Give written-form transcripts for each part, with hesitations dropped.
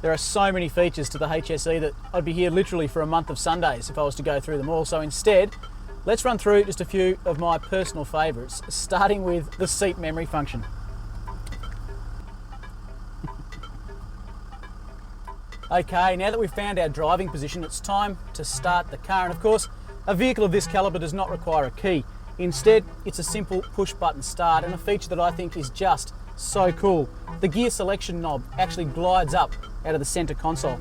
There are so many features to the HSC that I'd be here literally for a month of Sundays if I was to go through them all. So instead, let's run through just a few of my personal favourites, starting with the seat memory function. Okay, now that we've found our driving position, it's time to start the car. And of course, a vehicle of this calibre does not require a key. Instead, it's a simple push button start, and a feature that I think is just so cool. The gear selection knob actually glides up out of the centre console.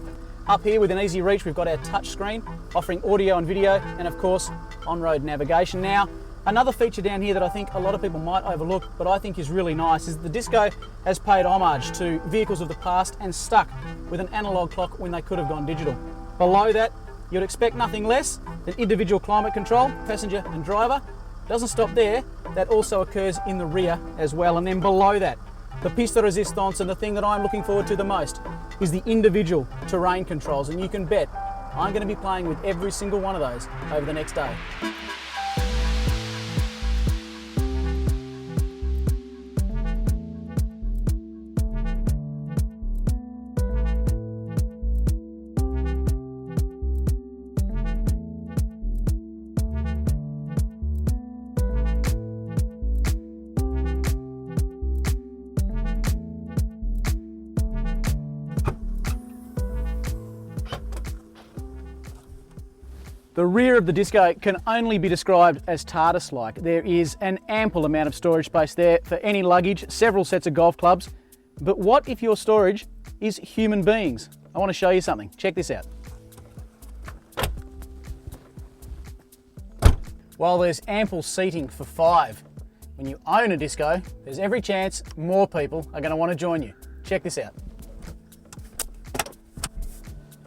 Up here within easy reach, we've got our touch screen offering audio and video, and of course, on-road navigation. Now, another feature down here that I think a lot of people might overlook, but I think is really nice, is the Disco has paid homage to vehicles of the past and stuck with an analogue clock when they could have gone digital. Below that, you'd expect nothing less than individual climate control, passenger and driver. Doesn't stop there, that also occurs in the rear as well. And then below that, the piste de resistance, and the thing that I'm looking forward to the most is the individual terrain controls. And you can bet I'm going to be playing with every single one of those over the next day. The rear of the Disco can only be described as TARDIS-like. There is an ample amount of storage space there for any luggage, several sets of golf clubs. But what if your storage is human beings? I want to show you something. Check this out. While there's ample seating for 5, when you own a Disco, there's every chance more people are going to want to join you. Check this out.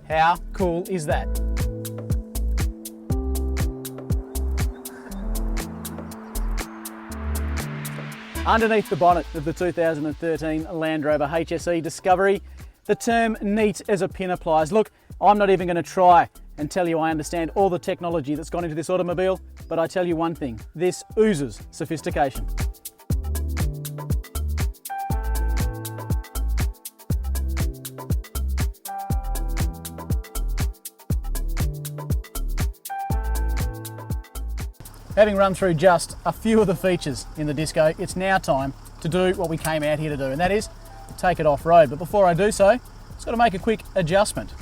How cool is that? Underneath the bonnet of the 2013 Land Rover HSC Discovery, the term neat as a pin applies. Look, I'm not even going to try and tell you I understand all the technology that's gone into this automobile, but I tell you one thing, this oozes sophistication. Having run through just a few of the features in the Disco, it's now time to do what we came out here to do, and that is take it off-road. But before I do so, I've just got to make a quick adjustment.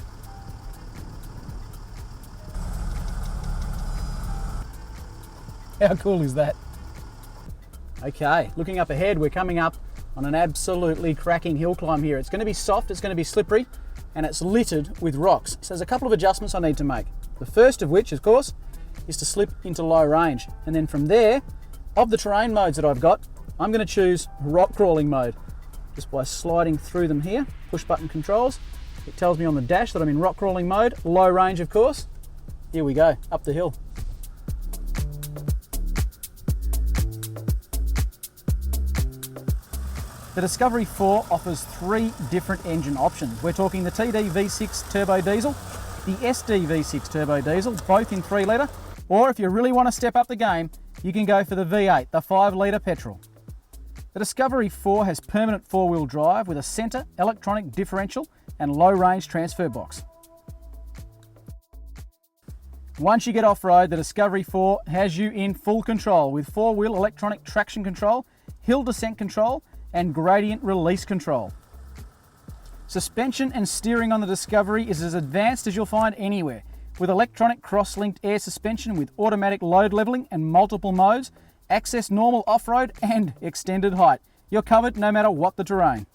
How cool is that? Okay, looking up ahead, we're coming up on an absolutely cracking hill climb here. It's going to be soft, it's going to be slippery, and it's littered with rocks. So there's a couple of adjustments I need to make. The first of which, of course, is to slip into low range. And then from there, of the terrain modes that I've got, I'm going to choose rock crawling mode. Just by sliding through them here, push button controls. It tells me on the dash that I'm in rock crawling mode, low range of course. Here we go, up the hill. The Discovery 4 offers 3 different engine options. We're talking the TD V6 turbo diesel, the SD V6 turbo diesel, both in 3 litre, or if you really want to step up the game, you can go for the V8, the 5 litre petrol. The Discovery 4 has permanent 4-wheel drive with a centre electronic differential and low range transfer box. Once you get off-road, the Discovery 4 has you in full control with 4-wheel electronic traction control, hill descent control and gradient release control. Suspension and steering on the Discovery is as advanced as you'll find anywhere, with electronic cross-linked air suspension with automatic load levelling and multiple modes, access normal off-road and extended height. You're covered no matter what the terrain.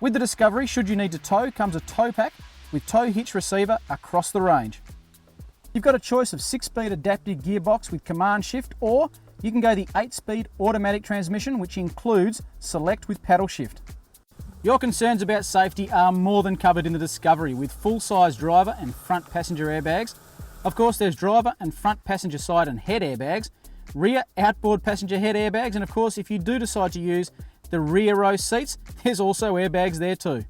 With the Discovery, should you need to tow, comes a tow pack with tow hitch receiver across the range. You've got a choice of 6-speed adaptive gearbox with command shift, or you can go the 8-speed automatic transmission, which includes select with paddle shift. Your concerns about safety are more than covered in the Discovery with full-size driver and front passenger airbags. Of course, there's driver and front passenger side and head airbags, rear outboard passenger head airbags, and of course, if you do decide to use the rear row seats, there's also airbags there too.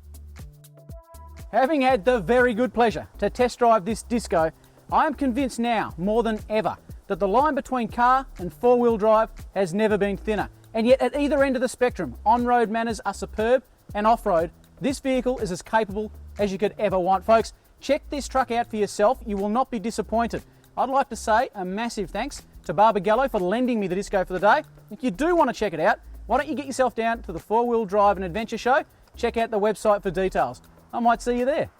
Having had the very good pleasure to test drive this Disco, I am convinced now, more than ever, that the line between car and 4-wheel drive has never been thinner. And yet at either end of the spectrum, on-road manners are superb, and off-road, this vehicle is as capable as you could ever want. Folks, check this truck out for yourself. You will not be disappointed. I'd like to say a massive thanks to Barbara Gallo for lending me the Disco for the day. If you do want to check it out, why don't you get yourself down to the 4-Wheel Drive and Adventure Show? Check out the website for details. I might see you there.